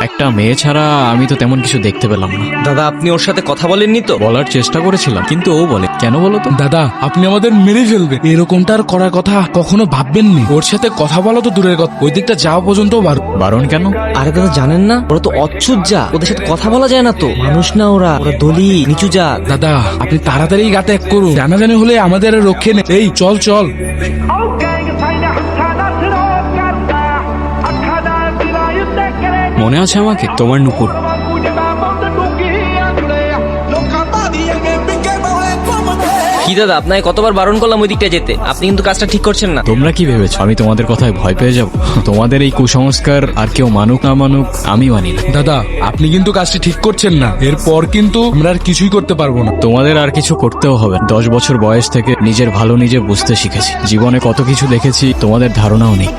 একটা মেয়ে ছাড়া আমি তো তেমন কিছু দেখতে পেলাম না। দাদা আপনি ওর সাথে কথা বলেননি তো? বলার চেষ্টা করেছিলাম, কিন্তু ও বলে কেন বলো তো? দাদা আপনি আমাদের মেরে ফেলবে, এরকমটা আর করার কথা কখনো ভাববেননি। ওর সাথে কথা বলা তো দূরের কথা, ওই দিকটা যাওয়া পর্যন্ত বারণ কেন? আরে দাদা জানেন না, ওরা তো অচ্ছুত যা, ওদের সাথে কথা বলা যায় না তো, মানুষ না ওরা, ওরা দলি নিচু জাত। দাদা আপনি তাড়াতাড়ি গা ত্যাগ করুন, জানাজানি হলে আমাদের আর রক্ষে নেই। এই চল চল। মনে আছে আমাকে, তোমার নুপুর? কি দাদা আপনাকে কতবার বারণ করলাম ওই দিকটা যেতে, আপনি কিন্তু কাজটা ঠিক করছেন না। তোমরা কি ভেবেছো আমি তোমাদের কথায় ভয় পেয়ে যাব? তোমাদের এই কুসংস্কার আর কেউ মানুক না মানুক আমি মানি না। দাদা আপনি কিন্তু কাজটি ঠিক করছেন না, এরপর কিন্তু আমরা আর কিছুই করতে পারবো না। তোমাদের আর কিছু করতেও হবে না। 10 বছর বয়স থেকে নিজের ভালো নিজে বুঝতে শিখেছি, জীবনে কত কিছু দেখেছি তোমাদের ধারণাও নেই।